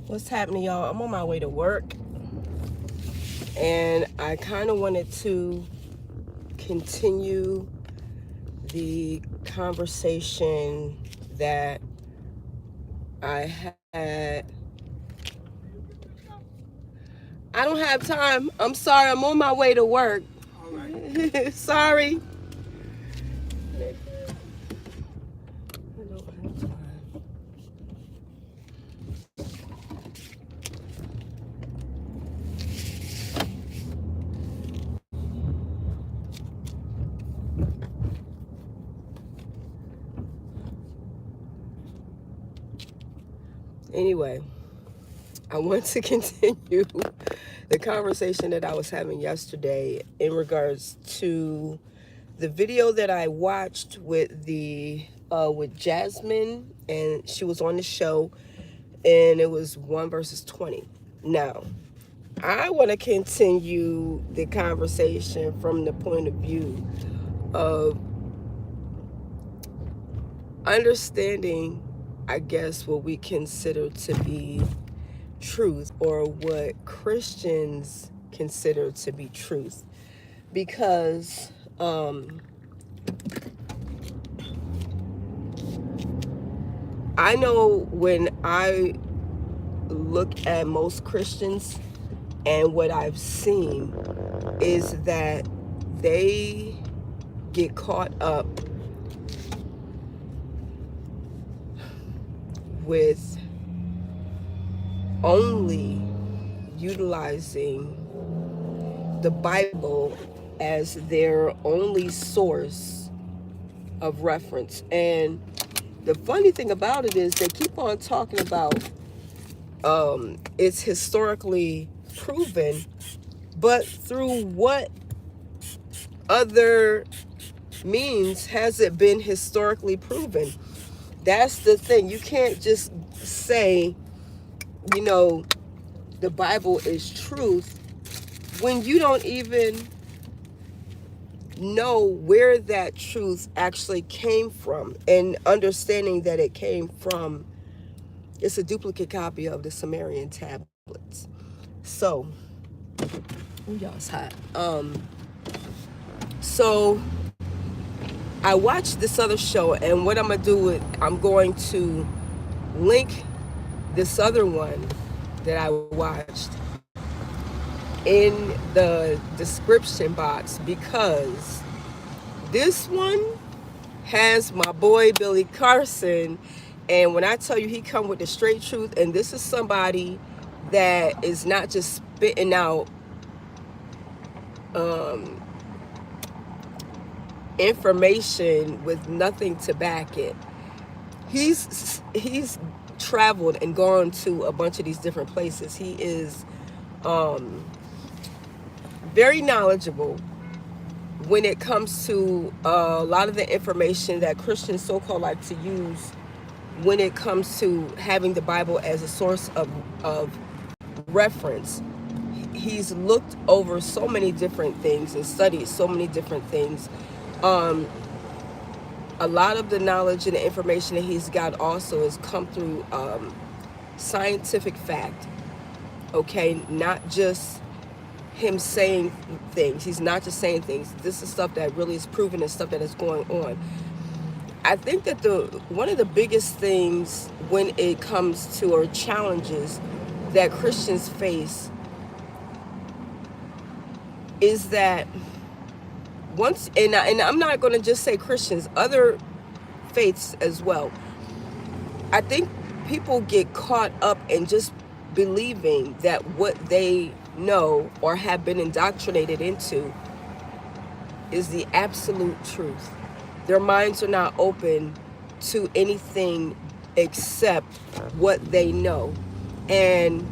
What's happening, y'all? I'm on my way to work, and I kind of wanted to continue the conversation that I had. I don't have time. I'm sorry. I'm on my way to work. All right. Sorry. I don't have time. Anyway, I want to continue the conversation that I was having yesterday in regards to the video that I watched with with Jasmine, and she was on the show, and it was 1 versus 20. Now, I want to continue the conversation from the point of view of understanding, I guess, what we consider to be truth, or what Christians consider to be truth. Because I know when I look at most Christians and what I've seen is that they get caught up with only utilizing the Bible as their only source of reference. And the funny thing about it is they keep on talking about it's historically proven, but through what other means has it been historically proven? That's the thing. You can't just say, the Bible is truth when you don't even know where that truth actually came from, and understanding that it came from, it's a duplicate copy of the Sumerian tablets. So, y'all, it's hot. So I watched this other show, and what I'm gonna do is I'm going to link this other one that I watched in the description box, because this one has my boy Billy Carson, and when I tell you he come with the straight truth, and this is somebody that is not just spitting out information with nothing to back it. He's traveled and gone to a bunch of these different places. He is very knowledgeable when it comes to a lot of the information that Christians so-called like to use when it comes to having the Bible as a source of reference. He's looked over so many different things and studied so many different things. A lot of the knowledge and the information that he's got also has come through scientific fact. Okay, not just him saying things. He's not just saying things. This is stuff that really is proven and stuff that is going on. I think that one of the biggest things when it comes to, or challenges that Christians face, is that once, and I'm not going to just say Christians, other faiths as well. I think people get caught up in just believing that what they know or have been indoctrinated into is the absolute truth. Their minds are not open to anything except what they know. And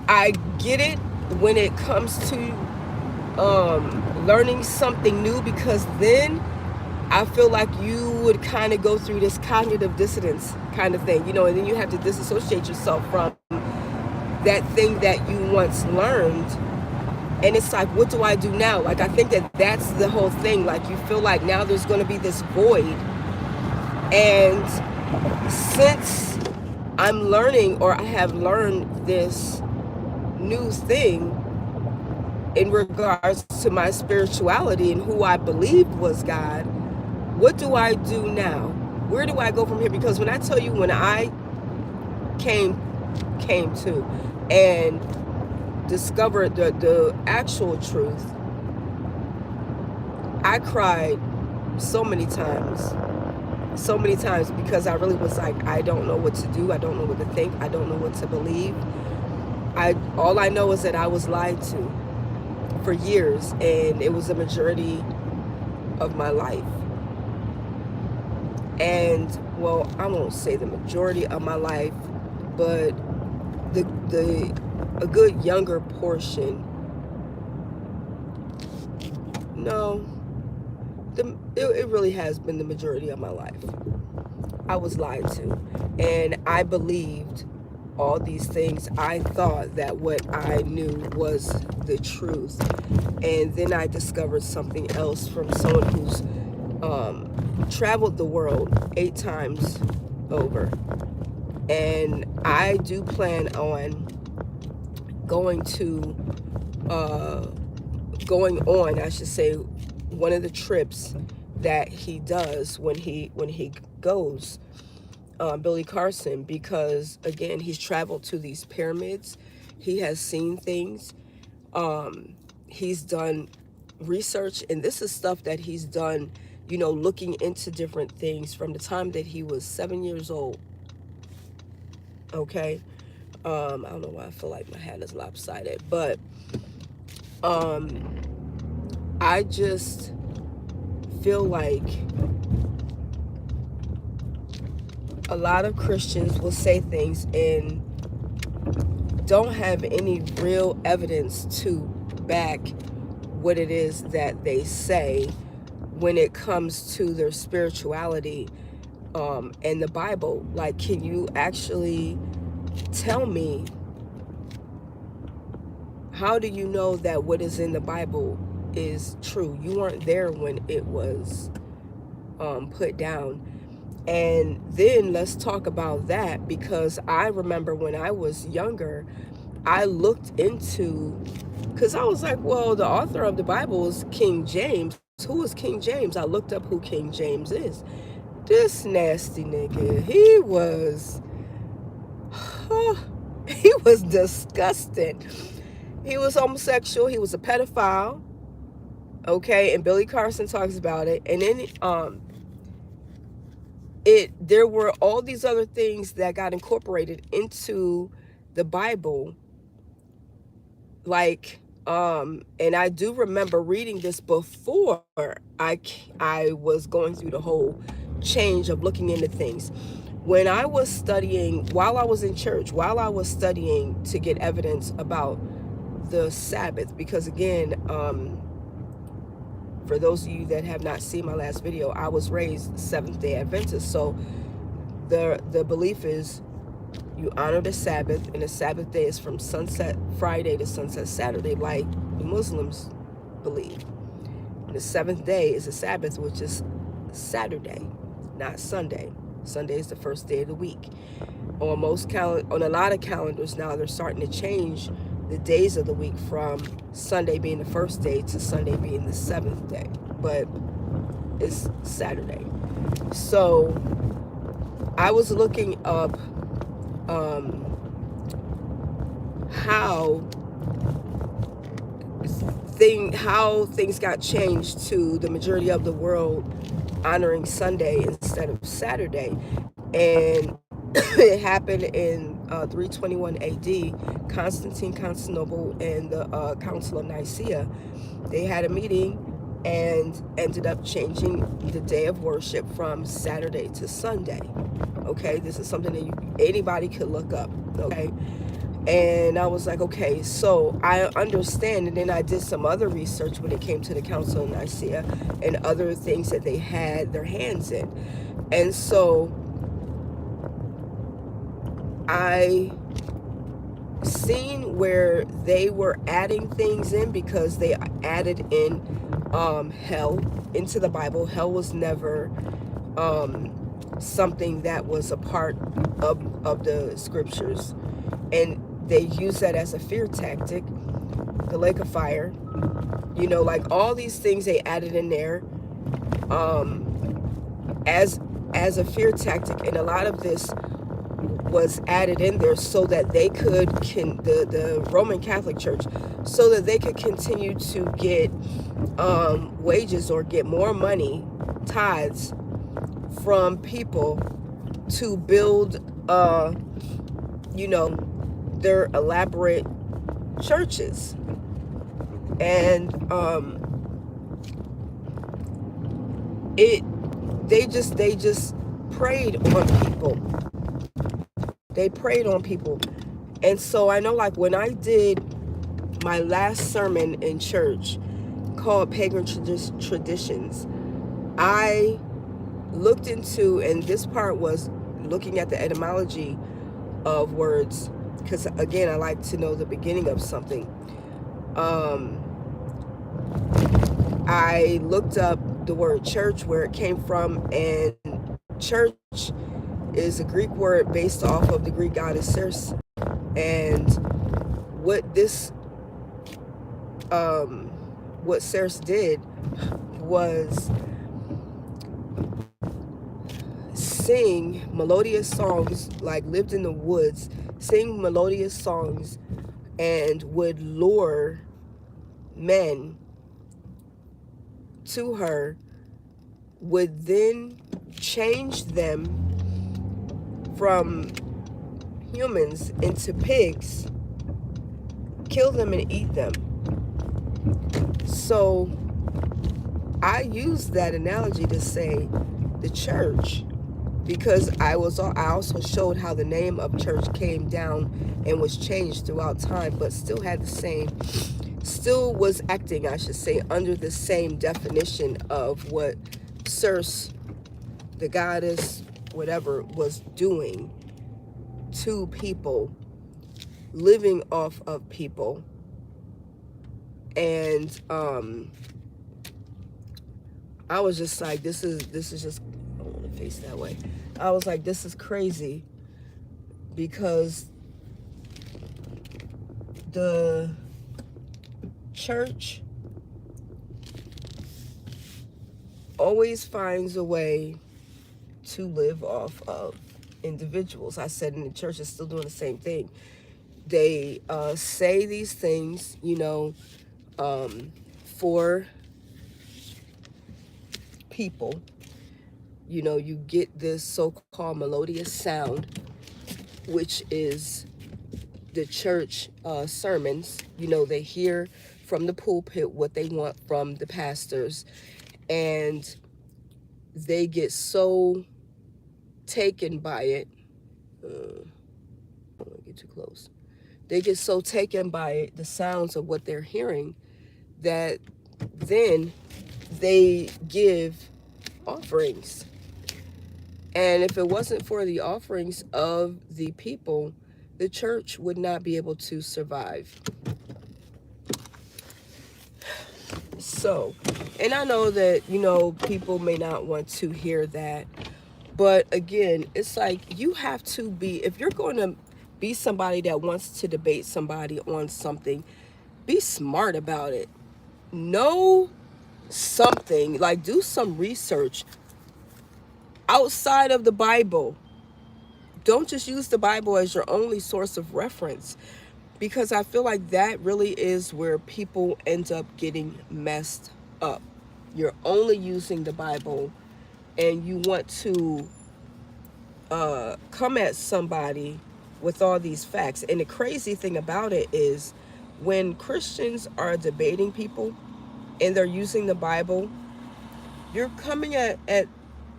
I get it when it comes to learning something new, because then I feel like you would kind of go through this cognitive dissonance kind of thing, and then you have to disassociate yourself from that thing that you once learned. And it's like, what do I do now? Like, I think that that's the whole thing. Like, you feel like now there's going to be this void. And since I'm learning, or I have learned this new thing in regards to my spirituality and who I believed was God. What do I do now? Where do I go from here? Because when I tell you, when I came to and discovered the actual truth, I cried so many times. So many times, because I really was like, I don't know what to do. I don't know what to think. I don't know what to believe. All I know is that I was lied to for years, and it was a majority of my life. And well, I won't say the majority of my life, but the a good younger portion. No, it really has been the majority of my life. I was lied to, and I believed all these things. I thought that what I knew was the truth, and then I discovered something else from someone who's traveled the world 8 times over. And I do plan on going on, I should say, one of the trips that he does when he goes, Billy Carson, because again, he's traveled to these pyramids. He has seen things. He's done research, and this is stuff that he's done, looking into different things from the time that he was 7 years old. Okay. I don't know why I feel like my hat is lopsided, but I just feel like a lot of Christians will say things and don't have any real evidence to back what it is that they say when it comes to their spirituality and the Bible. Like, can you actually tell me, how do you know that what is in the Bible is true? You weren't there when it was put down. And then let's talk about that, because I remember when I was younger, I looked into, because I was like, well, the author of the Bible is King James. Who is King James? I looked up who King James is. This nasty nigga, he was disgusting. He was homosexual. He was a pedophile. Okay, and Billy Carson talks about it. And then there were all these other things that got incorporated into the Bible. Like, and I do remember reading this before I was going through the whole change of looking into things. When I was studying, while I was in church, while I was studying to get evidence about the Sabbath, because again, for those of you that have not seen my last video, I was raised Seventh-day Adventist. So the belief is you honor the Sabbath, and the Sabbath day is from sunset Friday to sunset Saturday, like the Muslims believe. And the 7th day is the Sabbath, which is Saturday, not Sunday. Sunday is the first day of the week. On a lot of calendars now, they're starting to change the days of the week from Sunday being the first day to Sunday being the 7th day, but it's Saturday. So I was looking up how things got changed to the majority of the world honoring Sunday instead of Saturday. And it happened in 321 AD. Constantinople and the Council of Nicaea, they had a meeting and ended up changing the day of worship from Saturday to Sunday. Okay, this is something that anybody could look up. Okay, and I was like, okay, so I understand. And then I did some other research when it came to the Council of Nicaea and other things that they had their hands in. And so I seen where they were adding things in, because they added in hell into the Bible. Hell was never something that was a part of the scriptures, and they use that as a fear tactic. The lake of fire, like all these things they added in there, as a fear tactic, and a lot of this was added in there so that they could the Roman Catholic Church, so that they could continue to get wages or get more money, tithes, from people to build their elaborate churches. And they just preyed on people. They preyed on people. And so I know, like, when I did my last sermon in church called Pagan Traditions, I looked into, and this part was looking at the etymology of words, because again, I like to know the beginning of something. I looked up the word church, where it came from, and church is a Greek word based off of the Greek goddess Ceres. And what Ceres did was sing melodious songs, like lived in the woods, sing melodious songs, and would lure men to her, would then change them from humans into pigs, kill them and eat them. So I use that analogy to say the church, because I also showed how the name of church came down and was changed throughout time, but still was acting, I should say, under the same definition of what Ceres, the goddess, whatever, was doing to people, living off of people. And I was just like, this is just, I don't want to face that way. I was like, this is crazy, because the church always finds a way to live off of individuals. I said, and the church is still doing the same thing. They say these things, for people. You get this so-called melodious sound, which is the church sermons. They hear from the pulpit what they want from the pastors, and they get so taken by it. I don't want to get too close. They get so taken by it, the sounds of what they're hearing, that then they give offerings. And if it wasn't for the offerings of the people, the church would not be able to survive. So, and I know that, people may not want to hear that. But again, it's like, you have to be, if you're going to be somebody that wants to debate somebody on something, be smart about it. Know something, like do some research outside of the Bible. Don't just use the Bible as your only source of reference, because I feel like that really is where people end up getting messed up. You're only using the Bible, and you want to come at somebody with all these facts. And the crazy thing about it is, when Christians are debating people and they're using the Bible, you're coming at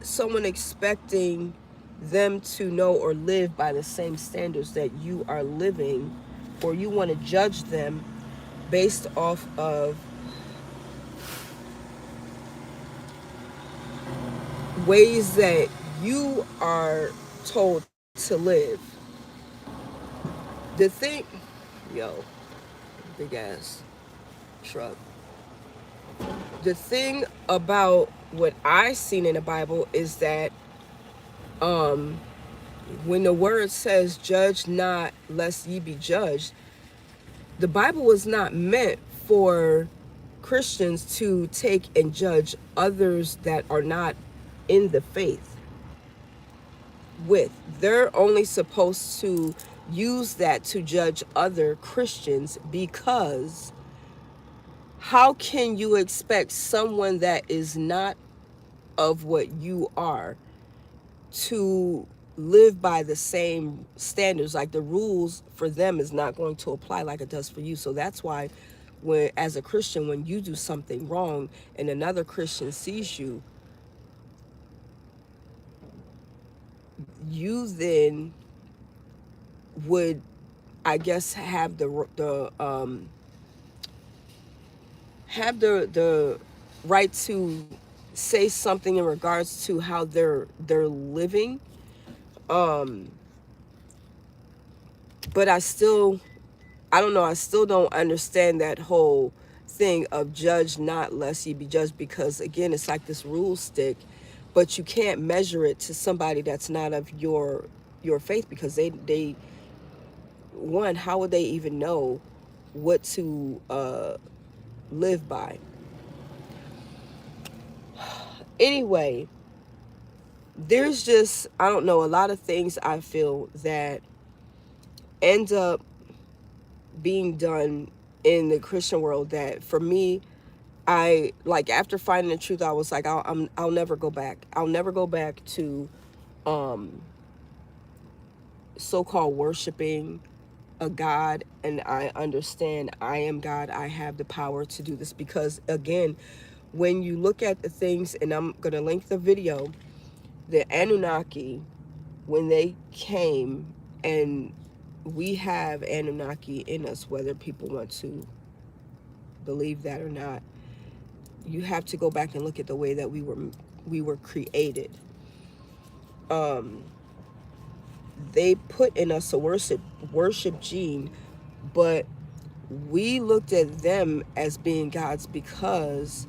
someone expecting them to know or live by the same standards that you are living, or you want to judge them based off of ways that you are told to live. The thing, big ass truck. The thing about what I seen in the Bible is that When the word says, judge not lest ye be judged, the Bible was not meant for Christians to take and judge others that are not in the faith with. They're only supposed to use that to judge other Christians, because how can you expect someone that is not of what you are to live by the same standards? Like, the rules for them is not going to apply like it does for you. So that's why, when, as a Christian, when you do something wrong and another Christian sees you, you then would, I guess, have the right to say something in regards to how they're living. um but I don't know, I still don't understand that whole thing of judge not lest ye be judged, because again, it's like this rule stick, but you can't measure it to somebody that's not of your faith, because they one, how would they even know what to live by? Anyway, there's just, I don't know, a lot of things I feel that end up being done in the Christian world that, for me, I like, after finding the truth, I was like, I'll never go back. I'll never go back to so-called worshiping a God, and I understand I am God. I have the power to do this, because again, when you look at the things, and I'm gonna link the video, the Anunnaki, when they came, and we have Anunnaki in us, whether people want to believe that or not, you have to go back and look at the way that we were created. They put in us a worship gene, but we looked at them as being gods because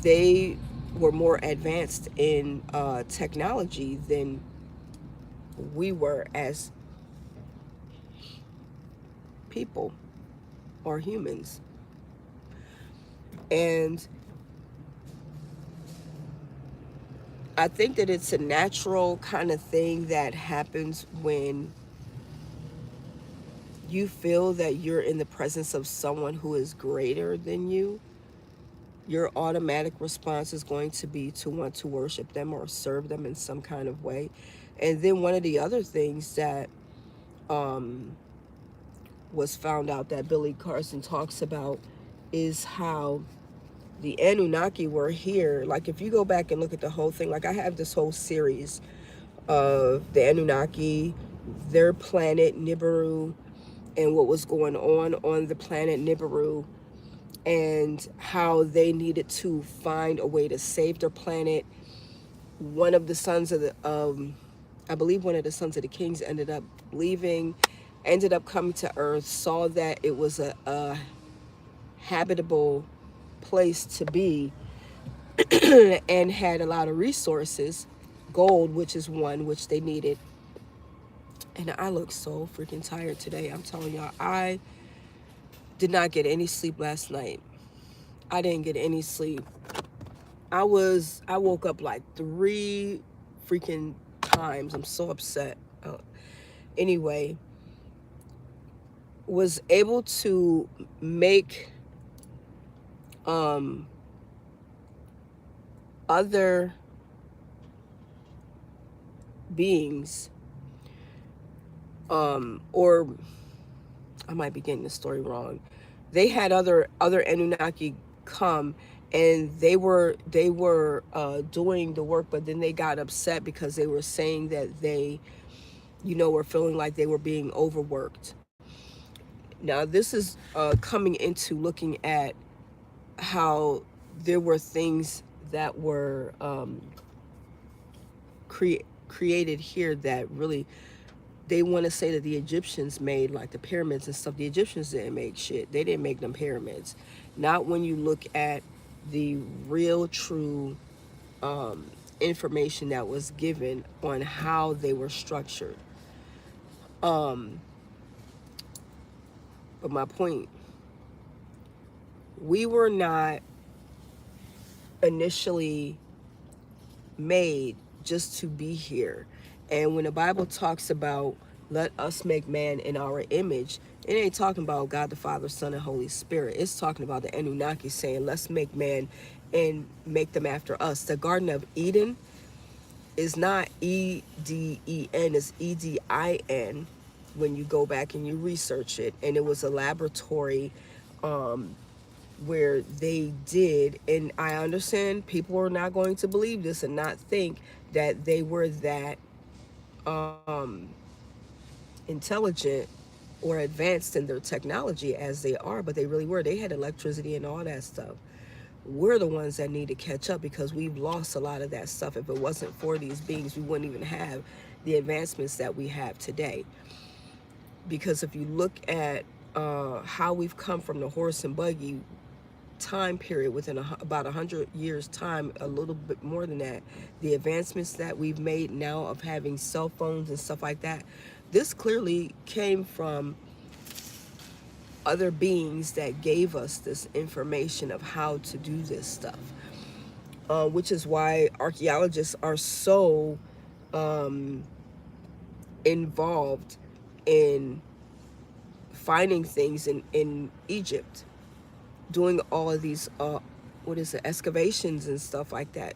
they were more advanced in technology than we were as people or humans. And I think that it's a natural kind of thing that happens when you feel that you're in the presence of someone who is greater than you. Your automatic response is going to be to want to worship them or serve them in some kind of way. And then one of the other things that was found out that Billy Carson talks about is how the Anunnaki were here. Like, if you go back and look at the whole thing, like, I have this whole series of the Anunnaki, their planet Nibiru, and what was going on the planet Nibiru, and how they needed to find a way to save their planet. One of the sons of the I believe one of the sons of the kings ended up leaving, ended up coming to Earth, saw that it was a habitable place to be, and had a lot of resources, gold, which is one which they needed. And I look so freaking tired today. I'm telling y'all, I did not get any sleep last night. I didn't get any sleep. I woke up like 3 freaking times. I'm so upset. Anyway, was able to make other beings, or I might be getting the story wrong. They had other Anunnaki come, and they were doing the work, but then they got upset because they were saying that they, were feeling like they were being overworked. Now, this is coming into looking at how there were things that were created here that really, they want to say that the Egyptians made, like the pyramids and stuff. The Egyptians didn't make shit. They didn't make them pyramids. Not when you look at the real, true information that was given on how they were structured. Um, but my point, we were not initially made just to be here. And when the Bible talks about let us make man in our image, it ain't talking about God the Father, Son, and Holy Spirit. It's talking about the Anunnaki saying, let's make man and make them after us. The Garden of Eden is not Eden, it's Edin when you go back and you research it. And it was a laboratory where they did, and I understand people are not going to believe this and not think that they were that intelligent or advanced in their technology as they are, but they really were. They had electricity and all that stuff. We're the ones that need to catch up because we've lost a lot of that stuff. If it wasn't for these beings, we wouldn't even have the advancements that we have today. Because if you look at how we've come from the horse and buggy time period, within about 100 years time, a little bit more than that, the advancements that we've made now of having cell phones and stuff like that, this clearly came from other beings that gave us this information of how to do this stuff, which is why archaeologists are so involved in finding things in Egypt, doing all of these what is it, excavations and stuff like that.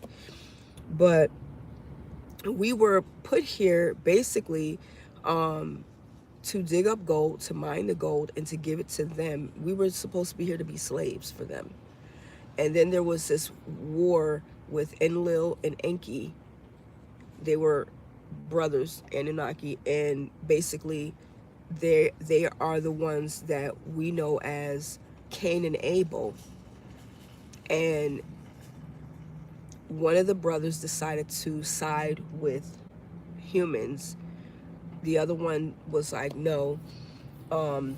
But we were put here basically to dig up gold, to mine the gold, and to give it to them. We were supposed to be here to be slaves for them. And then there was this war with Enlil and Enki. They were brothers, Anunnaki, and basically they are the ones that we know as Cain and Abel. And one of the brothers decided to side with humans. The other one was like, no. But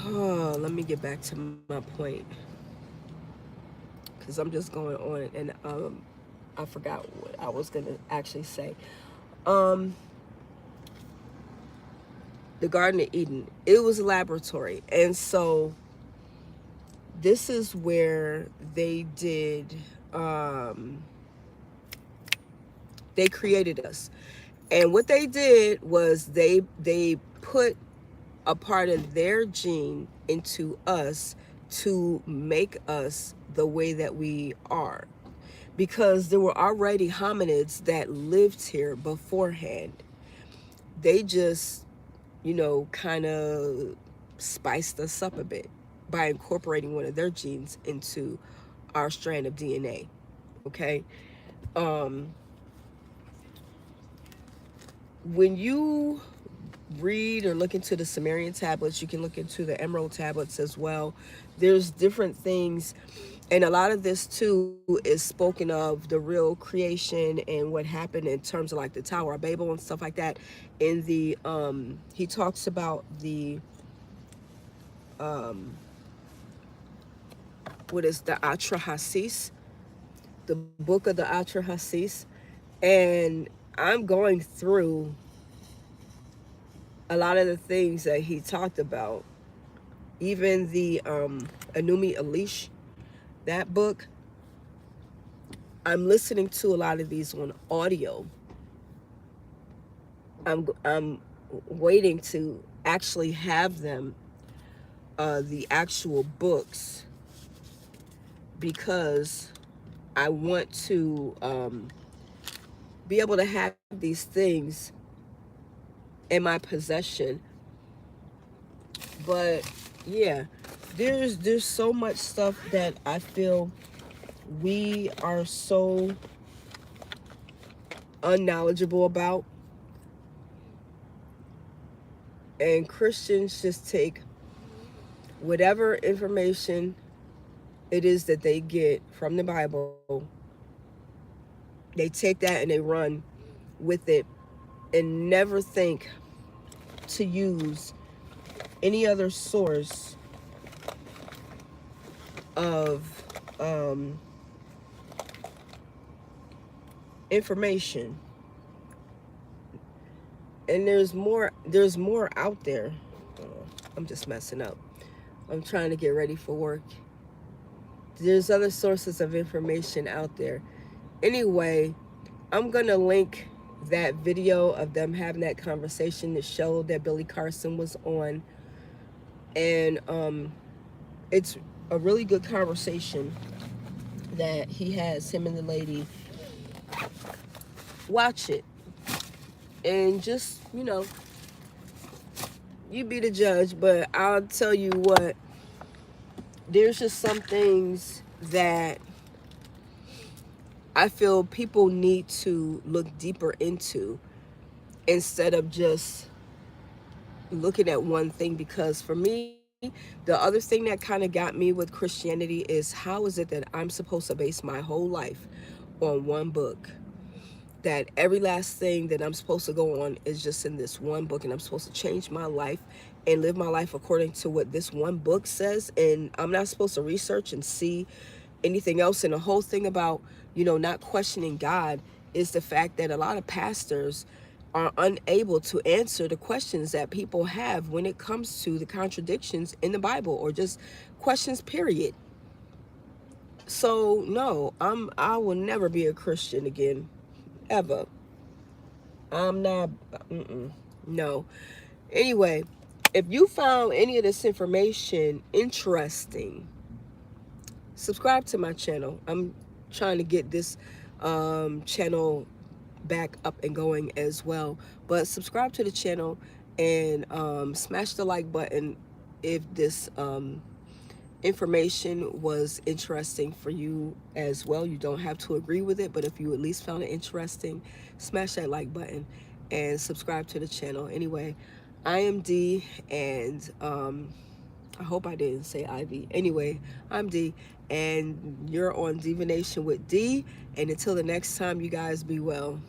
let me get back to my point, because I'm just going on, and I forgot what I was going to actually say. The Garden of Eden, it was a laboratory. And so this is where they did, they created us. And what they did was they put a part of their gene into us to make us the way that we are. Because there were already hominids that lived here beforehand. They just, kind of spiced us up a bit by incorporating one of their genes into our strand of DNA. Okay? When you read or look into the Sumerian tablets, you can look into the Emerald tablets as well. There's different things, and a lot of this too is spoken of the real creation and what happened in terms of like the Tower of Babel and stuff like that. In the he talks about the what is the Atrahasis, the book of the Atrahasis, and I'm going through a lot of the things that he talked about. Even the Anumi Elish, that book, I'm listening to a lot of these on audio. I'm waiting to actually have them, the actual books, because I want to be able to have these things in my possession. But yeah, there's so much stuff that I feel we are so unknowledgeable about, and Christians just take whatever information it is that they get from the Bible, they take that and they run with it and never think to use any other source of um, information, and there's more out there. I'm just messing up. I'm trying to get ready for work. There's other sources of information out there. Anyway, I'm gonna link that video of them having that conversation, the show that Billy Carson was on, and it's a really good conversation that he has, him and the lady. Watch it and just, you be the judge, but I'll tell you what, there's just some things that I feel people need to look deeper into instead of just looking at one thing. Because for me, the other thing that kind of got me with Christianity is, how is it that I'm supposed to base my whole life on one book? That every last thing that I'm supposed to go on is just in this one book, and I'm supposed to change my life and live my life according to what this one book says, and I'm not supposed to research and see anything else. And the whole thing about, not questioning God is the fact that a lot of pastors are unable to answer the questions that people have when it comes to the contradictions in the Bible, or just questions, period. So no, I will never be a Christian again, ever. I'm not. No. Anyway, if you found any of this information interesting, subscribe to my channel. I'm trying to get this channel back up and going as well. But subscribe to the channel and smash the like button if this information was interesting for you as well. You don't have to agree with it, but if you at least found it interesting, smash that like button and subscribe to the channel. Anyway, I am D, and I hope I didn't say Ivy. Anyway, I'm D, and you're on Divination with D. And until the next time, you guys be well.